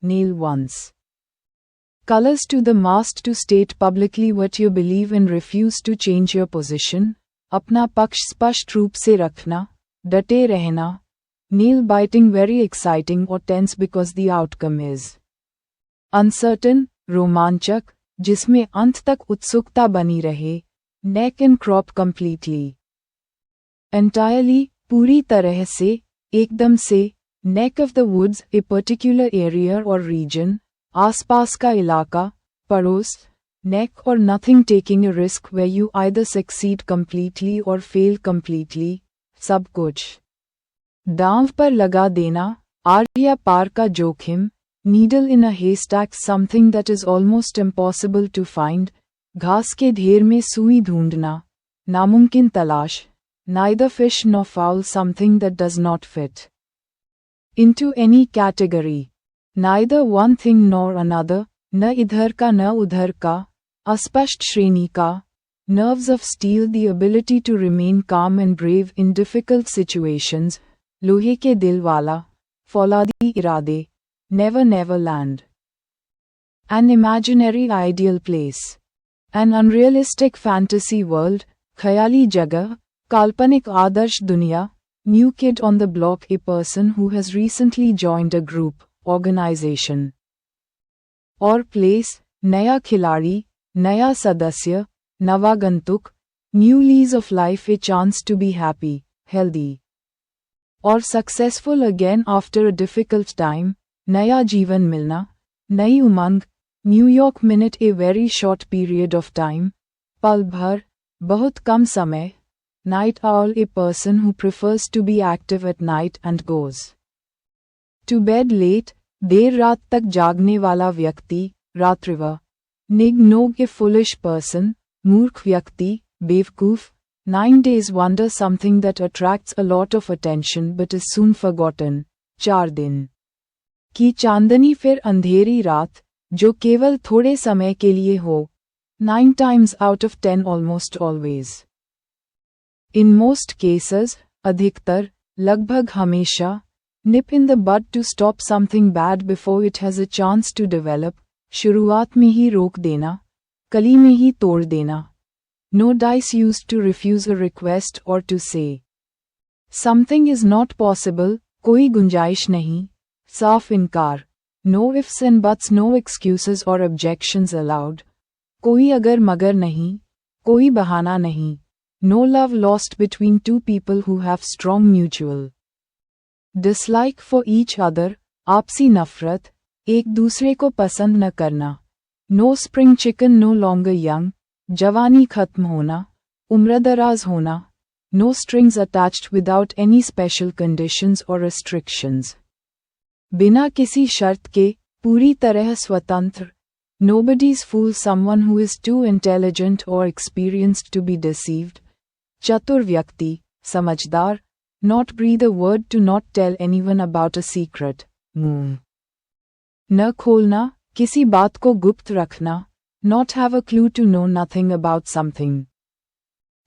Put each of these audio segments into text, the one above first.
nail once. Colors to the mast to state publicly what you believe and refuse to change your position. अपना पक्ष स्पष्ट रूप से रखना, डटे रहना. Nail biting very exciting or tense because the outcome is uncertain, रोमांचक, जिसमें अंत तक उत्सुकता बनी रहे. Neck and crop completely. Entirely, पूरी तरह से, एकदम से. Neck of the woods, a particular area or region. आसपास का इलाका, पड़ोस. Neck or nothing, taking a risk where you either succeed completely or fail completely. सब कुछ दांव पर लगा देना, आर या पार का जोखिम. Needle in a haystack, something that is almost impossible to find. घास के ढेर में सुई ढूंढना, नामुमकिन तलाश. Neither fish nor fowl, something that does not fit into any category. Neither one thing nor another, न इधर का न उधर का. अस्पष्ट श्रेणी का. Nerves of steel, the ability to remain calm and brave in difficult situations. लोहे के दिल वाला. फौलादी इरादे. Never land. An imaginary ideal place. An unrealistic fantasy world. ख्याली जगह, काल्पनिक आदर्श दुनिया. New kid on the block, a person who has recently joined a group, organization or place. नया खिलाड़ी, नया सदस्य, नवागंतुक. New lease of life, a chance to be happy, healthy or successful again after a difficult time. नया जीवन मिलना, नई उमंग. New York minute, a very short period of time. पल भर, बहुत कम समय. Night owl, a person who prefers to be active at night and goes to bed late. देर रात तक जागने वाला व्यक्ति, रात्रिवा. Nig nog, a foolish person, मूर्ख व्यक्ति, बेवकूफ. 9 days wonder, something that attracts a lot of attention but is soon forgotten. 4 दिन की चांदनी, फिर अंधेरी रात, जो केवल थोड़े समय के लिए हो. 9 times out of 10, almost always. In most cases, अधिकतर, लगभग हमेशा. Nip in the bud, to stop something bad before it has a chance to develop. शुरुआत में ही रोक देना, कली में ही तोड़ देना. No dice used to refuse a request or to say something is not possible. कोई गुंजाइश नहीं, साफ इनकार. No ifs and buts, no excuses or objections allowed. कोई अगर मगर नहीं, कोई बहाना नहीं. No love lost between two people who have strong mutual dislike for each other. आपसी नफरत, एक दूसरे को पसंद न करना. No spring chicken, no longer young. जवानी खत्म होना, उम्रदराज होना. No strings attached, without any special conditions or restrictions. बिना किसी शर्त के, पूरी तरह स्वतंत्र. Nobody's fool, someone who is too intelligent or experienced to be deceived. चतुर व्यक्ति, समझदार. Not breathe a word, to not tell anyone about a secret. मुंह न खोलना, किसी बात को गुप्त रखना. Not have a clue, to know nothing about something.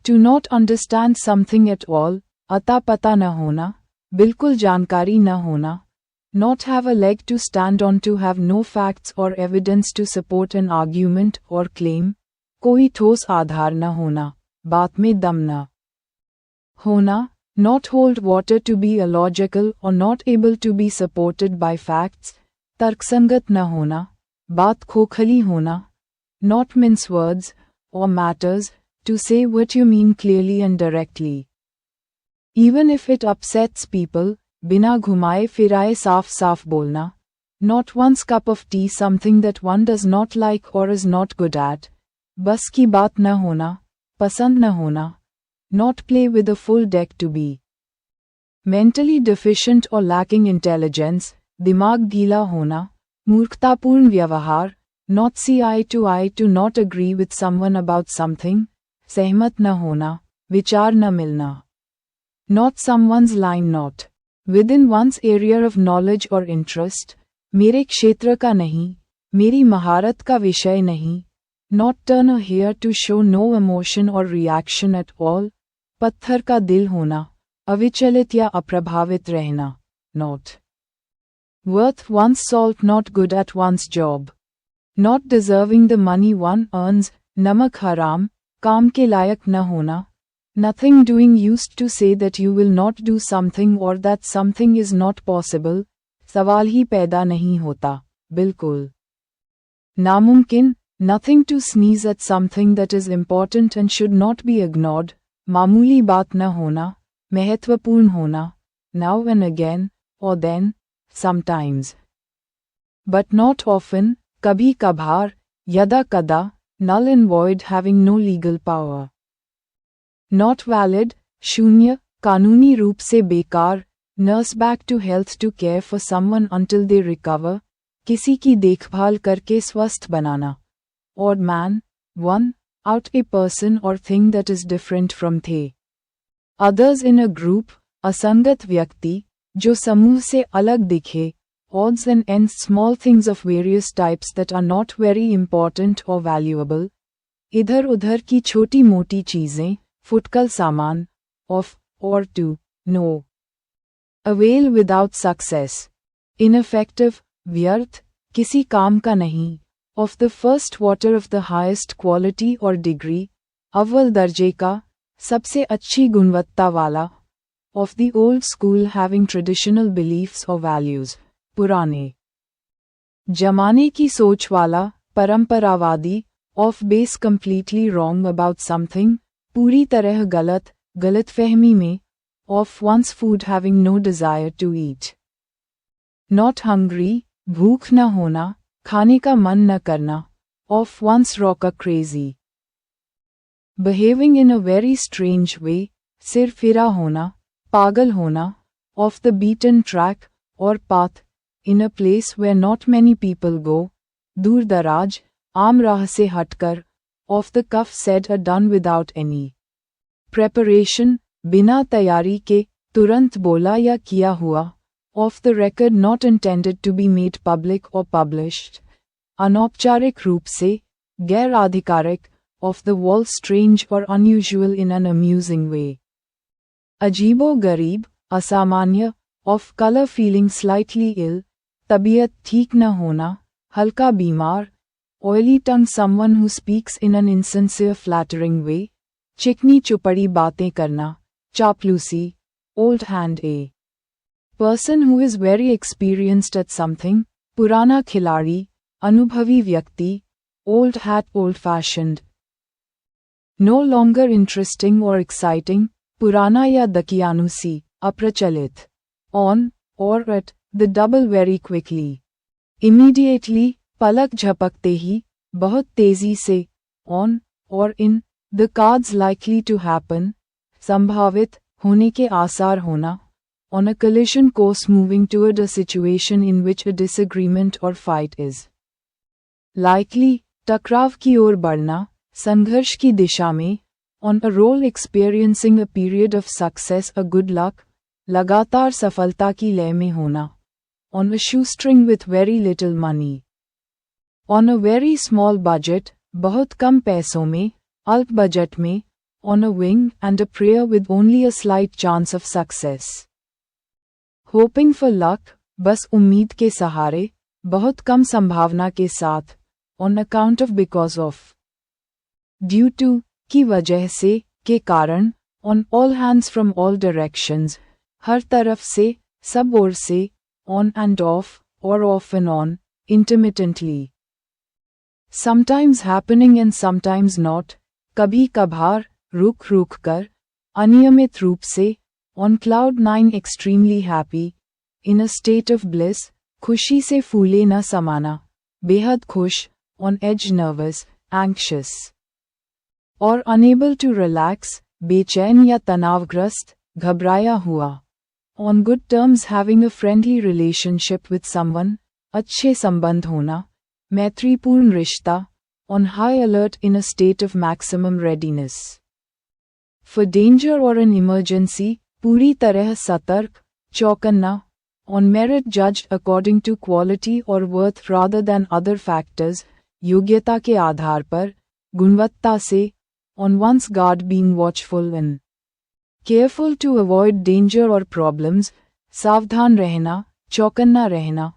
To not understand something at all. अता पता न होना, बिल्कुल जानकारी न होना. Not have a leg to stand on, to have no facts or evidence to support an argument or claim. कोई ठोस आधार न होना, बात में दम न होना. Not hold water, to be illogical or not able to be supported by facts. तर्कसंगत न होना, बात खोखली होना. Not mince words or matters, to say what you mean clearly and directly. Even if it upsets people, बिना घुमाए फिराए साफ साफ बोलना. Not one's cup of tea, something that one does not like or is not good at. बस की बात न होना, पसंद न होना. Not play with a full deck, to be mentally deficient or lacking intelligence. दिमाग ढीला होना, मूर्खतापूर्ण व्यवहार. Not see eye to eye, to not agree with someone about something. सहमत न होना, विचार न मिलना. Not someone's line, not within one's area of knowledge or interest. मेरे क्षेत्र का नहीं, मेरी महारत का विषय नहीं. Not turn a hair, to show no emotion or reaction at all. पत्थर का दिल होना, अविचलित या अप्रभावित रहना. Not worth one's salt, not good at one's job, not deserving the money one earns, namak haram, काम के लायक न होना, nothing doing, used to say that you will not do something or that something is not possible, सवाल ही पैदा नहीं होता, बिल्कुल नामुमकिन, nothing to sneeze at something that is important and should not be ignored, मामूली बात न होना, महत्वपूर्ण होना, now and again, or then, sometimes, but not often, कभी कभार, यदा कदा, null and void, having no legal power, not valid, शून्य, कानूनी रूप से बेकार, nurse back to health, to care for someone until they recover, किसी की देखभाल करके स्वस्थ बनाना, odd man, one, out, a person or thing that is different from they, others, in a group, असंगत व्यक्ति, जो समूह से अलग दिखे, odds and ends, small things of various types that are not very important or valuable, इधर उधर की छोटी मोटी चीजें, फुटकल सामान, of, or to, no, avail, without success, ineffective, व्यर्थ, किसी काम का नहीं, of the first water, of the highest quality or degree, अव्वल दर्जे का, सबसे अच्छी गुणवत्ता वाला, of the old school, having traditional beliefs or values, पुराने जमाने की सोच वाला, परंपरावादी, of base, completely wrong about something, पूरी तरह गलत, गलतफहमी में, of one's food, having no desire to eat, not hungry, भूख न होना, खाने का मन न करना, of one's rocker crazy, behaving in a very strange way, सिर फिरा होना, पागल होना, off the beaten track, or path, in a place where not many people go, दूर दराज, आम राह से हटकर, off the cuff, said or done without any preparation, बिना तैयारी के, तुरंत बोला या किया हुआ, off the record, not intended to be made public or published, अनौपचारिक रूप से, गैर आधिकारिक, off the wall, strange or unusual in an amusing way, अजीबो गरीब, असामान्य, of color, feeling slightly ill, तबीयत ठीक न होना, हल्का बीमार, oily tongue, someone who speaks in an insincere flattering way, चिकनी चुपड़ी बातें करना, चापलूसी, old hand, a person who is very experienced at something, पुराना खिलाड़ी, अनुभवी व्यक्ति, old hat, old fashioned, no longer interesting or exciting, पुराना या दकियानुसी, अप्रचलित, on, or at, the double, very quickly, immediately, पलक झपकते ही, बहुत तेजी से, on, or in, the cards likely to happen, संभावित, होने के आसार होना, on a collision course, moving toward a situation in which a disagreement or fight is likely, टकराव की ओर बढ़ना, संघर्ष की दिशा में, on a roll, experiencing a period of success, a good luck, लगातार सफलता की लय में होना, on a shoestring, with very little money, on a very small budget, बहुत कम पैसों में, अल्प बजट में, on a wing and a prayer, with only a slight chance of success, hoping for luck, बस उम्मीद के सहारे, बहुत कम संभावना के साथ, on account of, because of, due to, की वजह से, के कारण, on all hands, from all directions, हर तरफ से, सब ओर से, on and off, or off and on, intermittently, sometimes happening and sometimes not, कभी कभार, रुक रुक कर, अनियमित रूप से, on cloud nine, extremely happy, in a state of bliss, खुशी से फूले न समाना, बेहद खुश, on edge, nervous, anxious, or unable to relax, बेचैन या तनावग्रस्त, घबराया हुआ, on good terms, having a friendly relationship with someone, अच्छे संबंध होना, मैत्रीपूर्ण रिश्ता, on high alert, in a state of maximum readiness, for danger or an emergency, पूरी तरह सतर्क, चौकन्ना, on merit, judged according to quality or worth rather than other factors, योग्यता के आधार पर, गुणवत्ता से, on one's guard, being watchful and careful to avoid danger or problems, सावधान रहना, चौकन्ना रहना,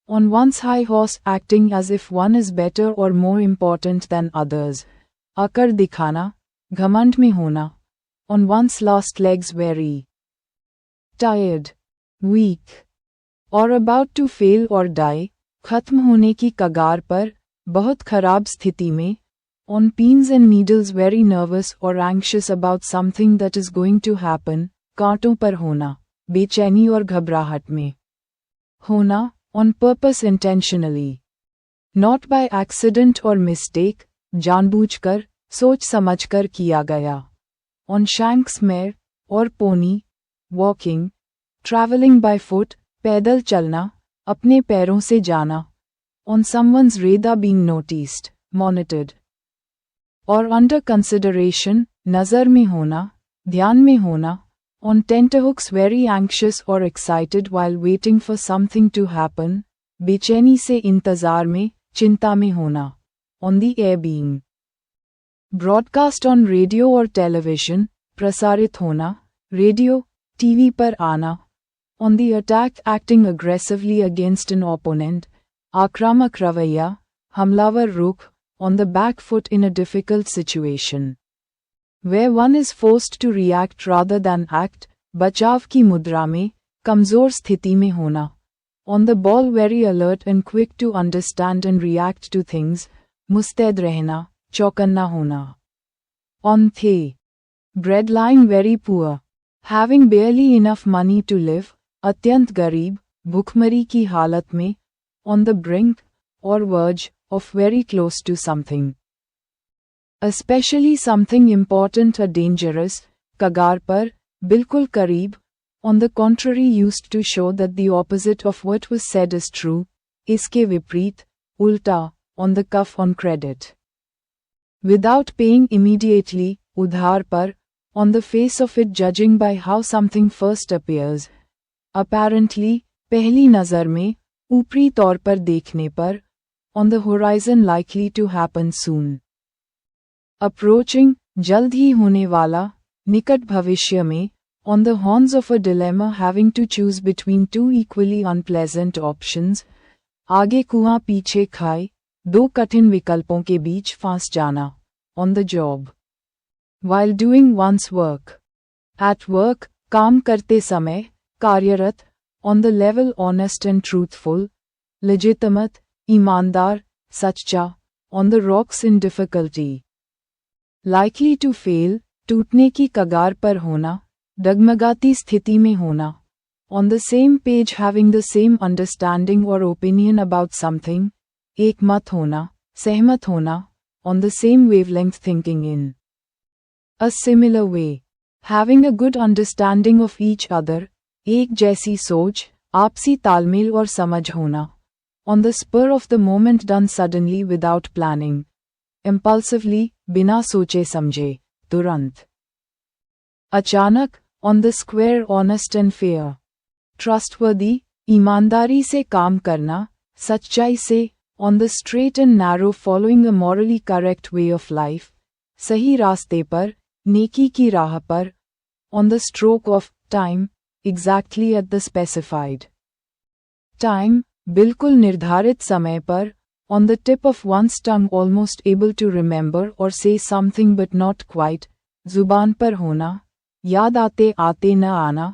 On one's high horse acting as if one is better or more important than others. अकड़ दिखाना, घमंड में होना. On one's last legs very tired, weak, or about to fail or die, खत्म होने की कगार पर, बहुत खराब स्थिति में. On pins and needles very nervous or anxious about something that is going to happen, कांटों पर होना, बेचैनी और घबराहट में होना. On purpose intentionally. Not by accident or mistake, जानबूझकर, सोच समझकर किया गया. On Shank's mare, or pony, walking, traveling by foot, पैदल चलना, अपने पैरों से जाना. On someone's radar being noticed, monitored. Or under consideration, नज़र में होना, ध्यान में होना. On tenterhooks very anxious or excited while waiting for something to happen, बेचैनी से इंतजार में, चिंता में होना. On the air being broadcast on radio or television, प्रसारित होना, रेडियो, टीवी पर आना. On the attack acting aggressively against an opponent, आक्रामक रवैया, हमलावर रुख. On the back foot in a difficult situation, where one is forced to react rather than act, बचाव की मुद्रा में, कमजोर स्थिति में होना. On the ball very alert and quick to understand and react to things, मुस्तैद रहना, चौकन्ना होना. On थे breadline very poor, having barely enough money to live, अत्यंत गरीब, भुखमरी की हालत में. On the brink, or verge, of very close to something, especially something important or dangerous, कगार पर, बिल्कुल करीब. On the contrary used to show that the opposite of what was said is true, इसके विपरीत, उल्टा. On the cuff on credit, without paying immediately, उधार पर. On the face of it judging by how something first appears, apparently, पहली नज़र में, ऊपरी तौर पर देखने पर. On the horizon likely to happen soon, approaching, जल्द ही होने वाला, निकट भविष्य में. On the horns of a dilemma having to choose between two equally unpleasant options, आगे कुआं पीछे खाई, दो कठिन विकल्पों के बीच फांस जाना. On the job, while doing one's work, at work, काम करते समय, कार्यरत. On the level honest and truthful, legitimate, ईमानदार, सच्चा. On the rocks in difficulty, likely to fail, टूटने की कगार पर होना, डगमगाती स्थिति में होना. On the same page having the same understanding or opinion about something, एक मत होना, सहमत होना. On the same wavelength thinking in a similar way, having a good understanding of each other, एक जैसी सोच, आपसी तालमेल और समझ होना. On the spur of the moment done suddenly without planning, impulsively, बिना सोचे समझे, तुरंत, अचानक. On the square honest and fair, trustworthy, ईमानदारी से काम करना, सच्चाई से. On the straight and narrow following a morally correct way of life, सही रास्ते पर, नेकी की राह पर. On the stroke of time, exactly at the specified time, बिल्कुल निर्धारित समय पर. On the tip of one's tongue almost able to remember or say something but not quite, जुबान पर होना, याद आते आते न आना.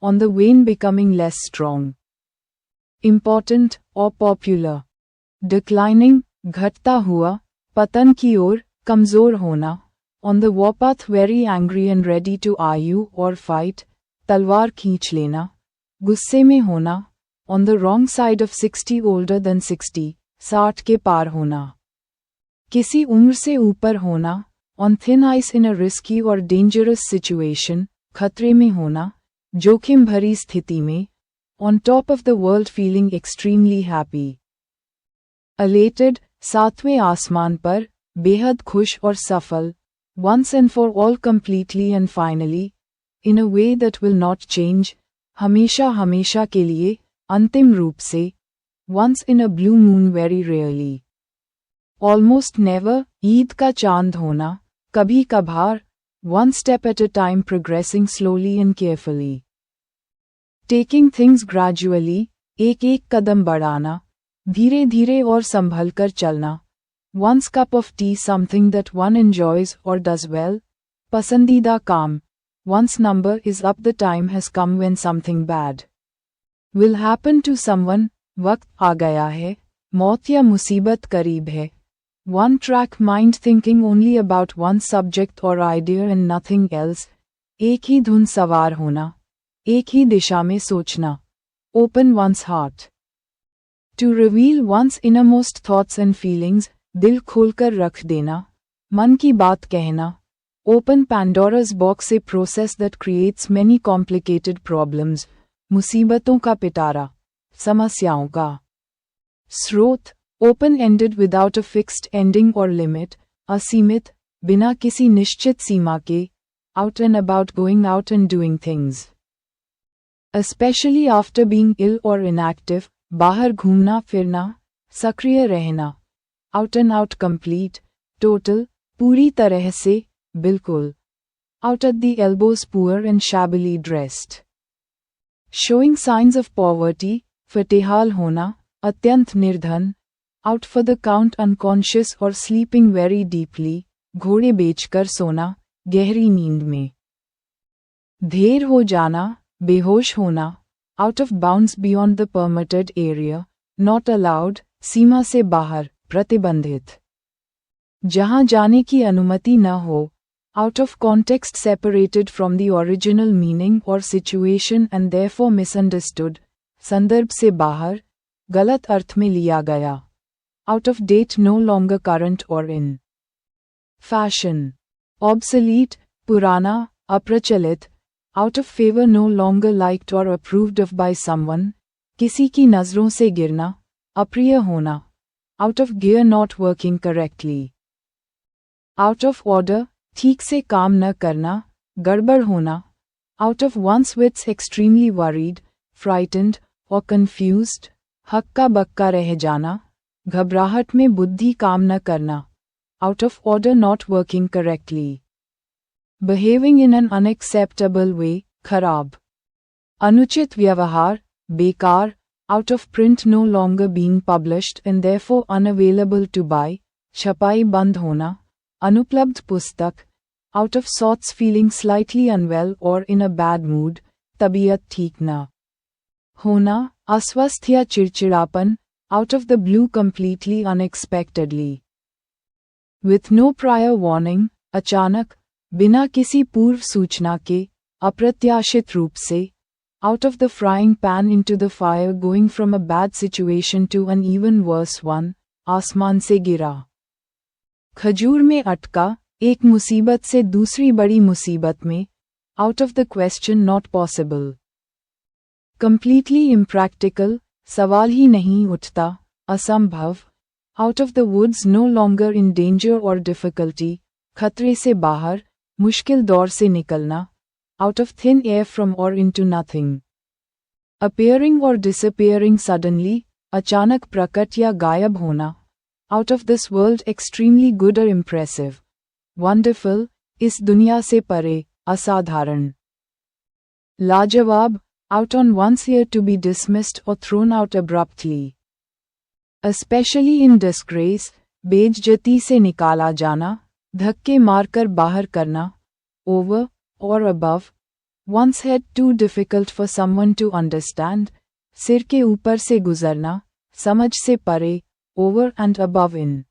On the vein becoming less strong, important, or popular, declining, घटता हुआ, पतन की ओर, कमजोर होना. On the warpath very angry and ready to argue or fight, तलवार खींच लेना, गुस्से में होना. On the wrong side of 60 older than 60, 60 के पार होना, किसी उम्र से ऊपर होना. On thin ice in a risky or dangerous situation, खतरे में होना, जोखिम भरी स्थिति में. On top of the world feeling extremely happy, elated, सातवें आसमान पर, बेहद खुश और सफल. Once and for all completely and finally, in a way that will not change, हमेशा हमेशा के लिए, अंतिम रूप से. Once in a blue moon very rarely, almost never, Eid का चांद होना, कभी कभार. One step at a time progressing slowly and carefully, taking things gradually, एक एक कदम बढ़ाना, धीरे धीरे और संभल कर चलना, one's cup of tea something that one enjoys or does well, पसंदीदा काम, one's number is up the time has come when something bad will happen to someone, वक्त आ गया है, मौत या मुसीबत करीब है, one track mind thinking only about one subject or idea and nothing else, एक ही धुन सवार होना, एक ही दिशा में सोचना, open one's heart. To reveal one's innermost thoughts and feelings, दिल खोलकर रख देना, मन की बात कहना, open Pandora's box, a process that creates many complicated problems, मुसीबतों का पिटारा, समस्याओं का स्रोत, open-ended without a fixed ending or limit, असीमित, बिना किसी निश्चित सीमा के, out and about going out and doing things. Especially after being ill or inactive, बाहर घूमना फिरना, सक्रिय रहना, out and out complete, total, पूरी तरह से, बिल्कुल, out at the elbows poor and shabbily dressed. Showing signs of poverty, फटेहाल होना, अत्यंत निर्धन, out for the count unconscious or sleeping very deeply, घोड़े बेचकर सोना, गहरी नींद में. धेर हो जाना, बेहोश होना, out of bounds beyond the permitted area, not allowed, सीमा से बाहर, प्रतिबंधित. जहां जाने की अनुमति न हो, out of context separated from the original meaning or situation and therefore misunderstood, संदर्भ से बाहर, गलत अर्थ में लिया गया, out of date no longer current or in fashion, obsolete, पुराना, अप्रचलित, out of favor no longer liked or approved of by someone, किसी की नजरों से गिरना, अप्रिय होना, out of gear not working correctly, out of order, ठीक से काम न करना, गड़बड़ होना, out of one's wits extremely worried, frightened or confused, हक्का बक्का रह जाना, घबराहट में बुद्धि काम न करना, out of order not working correctly, behaving in an unacceptable way, खराब, अनुचित व्यवहार, बेकार, out of print no longer being published and therefore unavailable to buy, छपाई बंद होना, अनुपलब्ध पुस्तक, out of sorts feeling slightly unwell or in a bad mood, तबीयत ठीक न होना, अस्वस्थ या चिड़चिड़ापन, out of the blue completely unexpectedly. With no prior warning, अचानक, बिना किसी पूर्व सूचना के, अप्रत्याशित रूप से, out of the frying pan into the fire going from a bad situation to an even worse one, आसमान से गिरा. खजूर में अटका, एक मुसीबत से दूसरी बड़ी मुसीबत में, out of the question not possible. Completely impractical, सवाल ही नहीं उठता, असंभव, out of the woods no longer in danger or difficulty, खतरे से बाहर, मुश्किल दौर से निकलना, out of thin air from or into nothing. Appearing or disappearing suddenly, अचानक प्रकट या गायब होना, out of this world extremely good or impressive. Wonderful, इस दुनिया से परे, असाधारण. लाजवाब, out on one's ear to be dismissed or thrown out abruptly. Especially in disgrace, बेइज्जती से निकाला जाना, धक्के मारकर बाहर करना, over, or above, one's head too difficult for someone to understand, सिर के ऊपर से गुजरना, समझ से परे, over and above in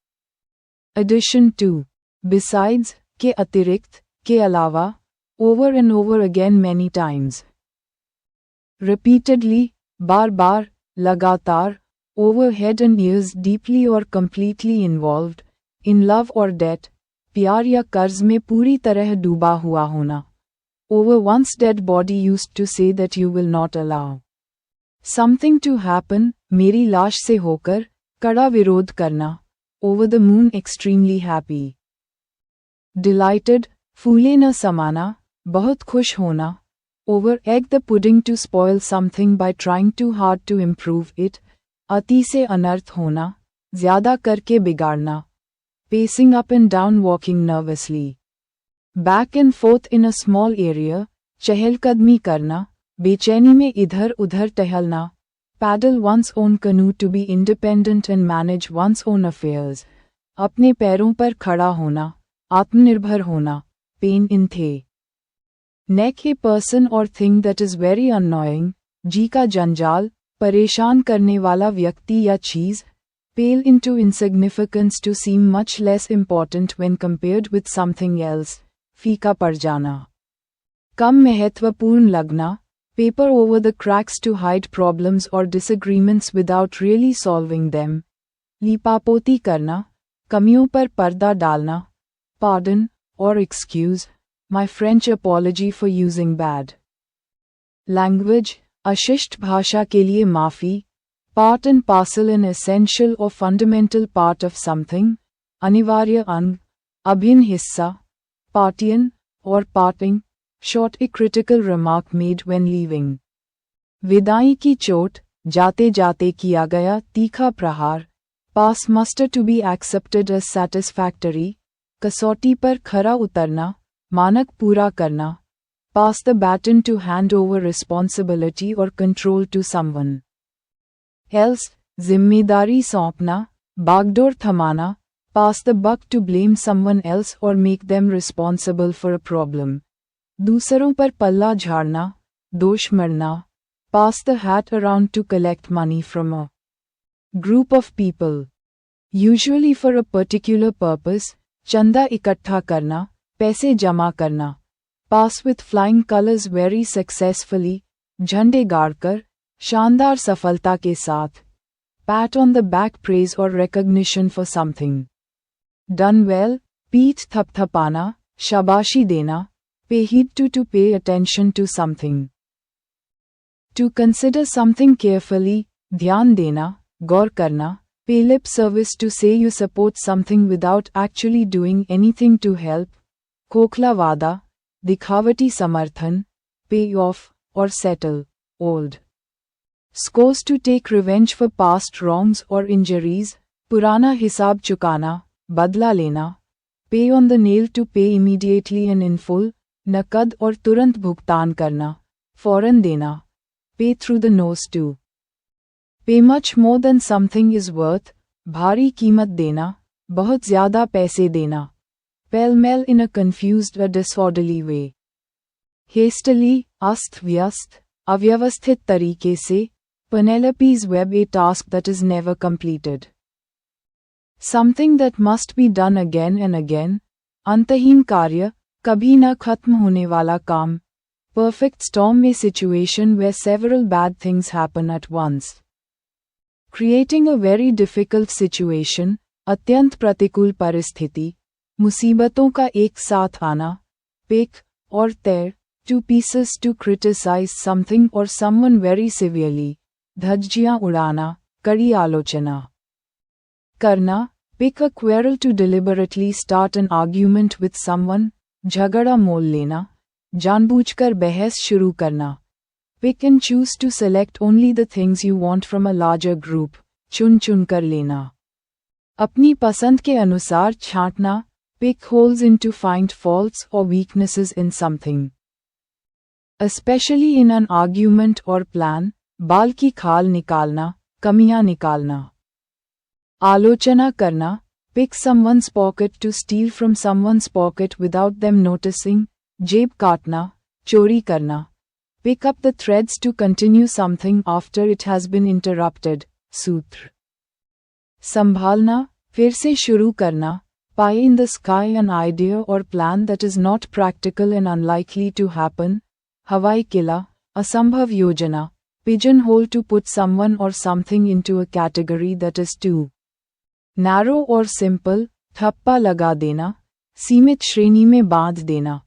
addition to, besides, के अतिरिक्त, के अलावा, over and over again many times. Repeatedly, बार बार, लगातार, over head and ears deeply or completely involved, in love or debt, प्यार या कर्ज में पूरी तरह डूबा हुआ होना. Over one's dead body used to say that you will not allow something to happen, मेरी लाश से होकर, कड़ा विरोध करना, over the moon extremely happy. Delighted, फूले न समाना, बहुत खुश होना, over egg the pudding to spoil something by trying too hard to improve it, अति से अनर्थ होना, ज़्यादा करके बिगाड़ना, pacing up and down walking nervously. Back and forth in a small area, चहलकदमी करना, बेचैनी में इधर उधर टहलना, paddle one's own canoe to be independent and manage one's own affairs. अपने पैरों पर खड़ा होना, आत्मनिर्भर होना, pain in the neck. A person or thing that is very annoying, जी का जंजाल, परेशान करने वाला व्यक्ति या चीज, pale into insignificance to seem much less important when compared with something else, फीका पड़ जाना, कम महत्वपूर्ण लगना, paper over the cracks to hide problems or disagreements without really solving them, लीपापोती करना, कमियों पर पर्दा डालना, pardon or excuse, my French apology for using bad language, अशिष्ट भाषा के लिए माफी, part and parcel an essential or fundamental part of something, अनिवार्य अंग, अभिन्न हिस्सा, partian or parting, short a critical remark made when leaving. विदाई की चोट, जाते जाते किया गया तीखा प्रहार, pass muster to be accepted as satisfactory, कसौटी पर खरा उतरना, मानक पूरा करना, pass the baton to hand over responsibility or control to someone else, जिम्मेदारी सौंपना, बागडोर थमाना, pass the buck to blame someone else or make them responsible for a problem, दूसरों पर पल्ला झाड़ना, दोष मढ़ना, pass the hat around to collect money from a group of people, usually for a particular purpose, चंदा इकट्ठा करना, पैसे जमा करना, pass with flying colors very successfully, झंडे गाड़कर, शानदार सफलता के साथ, pat on the back praise or recognition for something done well, पीठ थपथपाना, शाबाशी देना, pay heed to pay attention to something, to consider something carefully, ध्यान देना, गौर करना, pay lip service to say you support something without actually doing anything to help, खोखला वादा, दिखावटी समर्थन, pay off or settle, old scores to take revenge for past wrongs or injuries, पुराना हिसाब चुकाना, बदला लेना, pay on the nail to pay immediately and in full, नकद और तुरंत भुगतान करना, फौरन देना, pay through the nose to pay much more than something is worth, भारी कीमत देना, बहुत ज़्यादा पैसे देना, pell-mell in a confused or disorderly way, hastily, अस्त-व्यस्त, अव्यवस्थित तरीके से, Penelope's web a task that is never completed, something that must be done again and again, अंतहीन कार्य, कभी न खत्म होने वाला काम, perfect storm a situation where several bad things happen at once, creating a very difficult situation, अत्यंत प्रतिकूल परिस्थिति, मुसीबतों का एक साथ आना, pick or tear, to pieces to criticize something or someone very severely, धज्जियां उड़ाना, कड़ी आलोचना करना, pick a quarrel to deliberately start an argument with someone, झगड़ा मोल लेना, जानबूझकर बहस शुरू करना, pick and choose to select only the things you want from a larger group, चुन चुन कर लेना, अपनी पसंद के अनुसार छांटना, pick holes in to find faults or weaknesses in something, especially in an argument or plan, बाल की खाल निकालना, कमियां निकालना, आलोचना करना, pick someone's pocket to steal from someone's pocket without them noticing, जेब काटना, चोरी करना, pick up the threads to continue something after it has been interrupted, सूत्र, संभालना, फिर से शुरू करना, pie in the sky an idea or plan that is not practical and unlikely to happen, हवाई किला, असंभव योजना, pigeonhole to put someone or something into a category that is too narrow or simple, ठप्पा लगा देना, सीमित श्रेणी में बांध देना,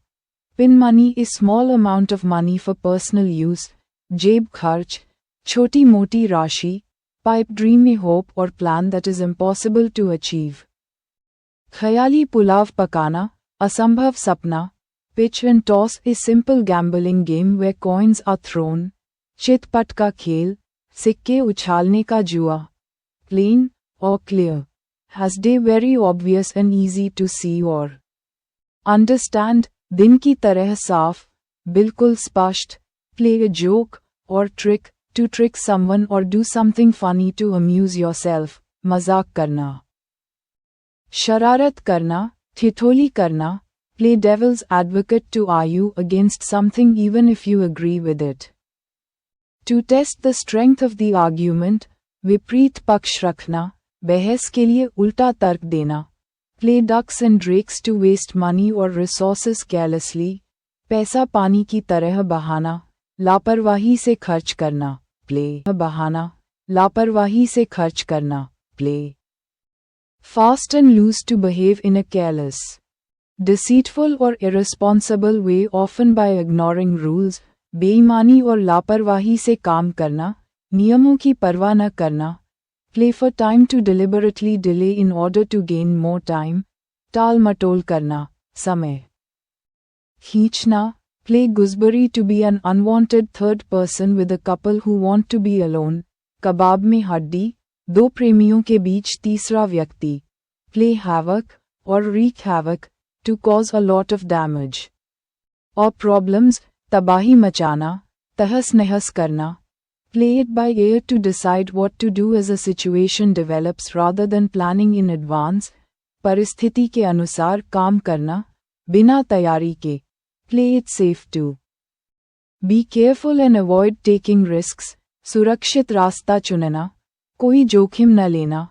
pin money is small amount of money for personal use, जेब खर्च, छोटी मोटी राशि, pipe dream a hope or plan that is impossible to achieve, ख्याली पुलाव पकाना, असंभव सपना, pitch and toss a simple gambling game where coins are thrown, चितपट का खेल, सिक्के उछालने का जुआ, plain or clear, has day very obvious and easy to see or understand, दिन की तरह साफ, बिल्कुल स्पष्ट, play a joke or trick, to trick someone or do something funny to amuse yourself, मजाक करना. शरारत करना, ठिठोली करना, play devil's advocate to argue against something even if you agree with it. To test the strength of the argument, विपरीत पक्ष रखना, बहस के लिए उल्टा तर्क देना. Play ducks and drakes to waste money or resources carelessly, पैसा पानी की तरह बहाना, लापरवाही से खर्च करना. Play बहाना, लापरवाही से खर्च करना. Play fast and loose to behave in a careless, deceitful or irresponsible way, often by ignoring rules. बेईमानी और लापरवाही से काम करना, नियमों की परवाह न करना. Play for time to deliberately delay in order to gain more time. टाल मटोल करना, समय खींचना. Play gooseberry to be an unwanted third person with a couple who want to be alone. कबाब में हड्डी, दो प्रेमियों के बीच तीसरा व्यक्ति. Play havoc or wreak havoc, to cause a lot of damage. Or problems, तबाही मचाना, तहस नहस करना. Play it by ear to decide what to do as a situation develops rather than planning in advance. परिस्थिति के अनुसार काम करना, बिना तैयारी के. Play it safe too. Be careful and avoid taking risks. सुरक्षित रास्ता चुनना, कोई जोखिम न लेना.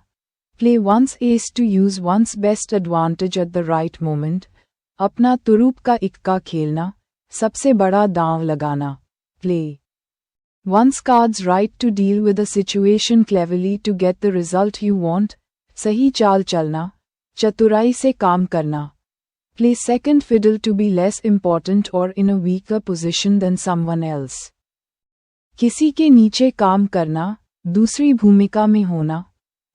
Play one's ace to use one's best advantage at the right moment. अपना तुरूप का इक्का खेलना, सबसे बड़ा दांव लगाना. Play one's cards right to deal with a situation cleverly to get the result you want. सही चाल चलना, चतुराई से काम करना. Play second fiddle to be less important or in a weaker position than someone else. किसी के नीचे काम करना, दूसरी भूमिका में होना.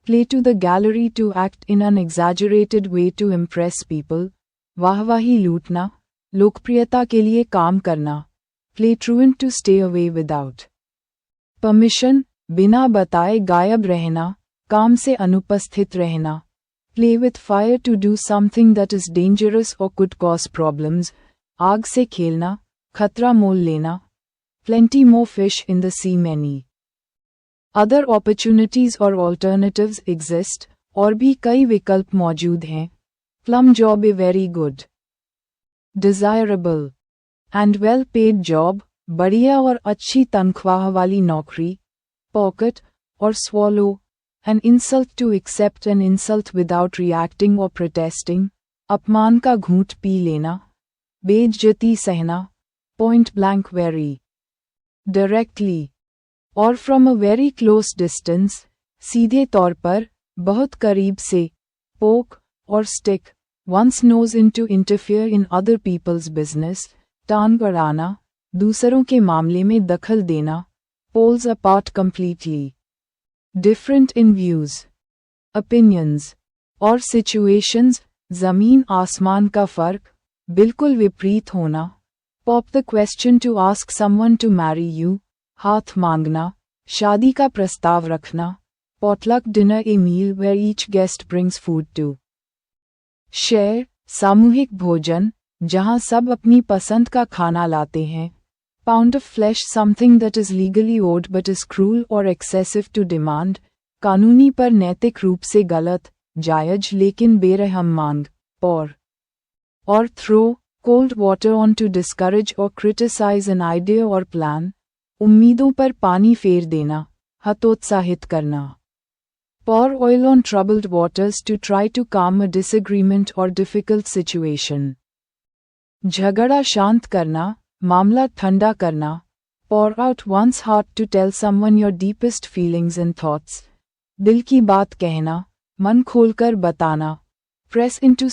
Play to the gallery to act in an exaggerated way to impress people. वाहवाही लूटना, लोकप्रियता के लिए काम करना. Play truant to stay away without permission, बिना बताए गायब रहना, काम से अनुपस्थित रहना. Play with fire to do something that is dangerous or could cause problems. आग से खेलना, खतरा मोल लेना. Plenty more fish in the sea, many other opportunities or alternatives exist. और भी कई विकल्प मौजूद हैं. Plum job a very good, desirable and well paid job. बढ़िया और अच्छी तनख्वाह वाली नौकरी. Pocket or swallow an insult to accept an insult without reacting or protesting. अपमान का घूंट पी लेना, बेइज्जती सहना. Point blank, very directly or from a very close distance, सीधे तौर पर, बहुत करीब से. Poke or stick one's nose in to interfere in other people's business. टांग अड़ाना, दूसरों के मामले में दखल देना. Poles apart completely. Different in views, opinions और situations. ज़मीन आसमान का फर्क, बिल्कुल विपरीत होना. Pop the question to ask someone to marry you. हाथ मांगना, शादी का प्रस्ताव रखना. Potluck dinner a meal where each guest brings food to share. सामूहिक भोजन, जहां सब अपनी पसंद का खाना लाते हैं. Pound of flesh something that is legally owed but is cruel or excessive to demand. कानूनी पर नैतिक रूप से गलत, जायज लेकिन बेरहम मांग. Pour or throw cold water on to discourage or criticize an idea or plan. उम्मीदों पर पानी फेर देना, हतोत्साहित करना. Pour oil on troubled waters to try to calm a disagreement or difficult situation. झगड़ा शांत करना, मामला ठंडा करना. Pour out one's heart to tell someone your deepest feelings and thoughts. दिल की बात कहना, मन खोलकर बताना. Press into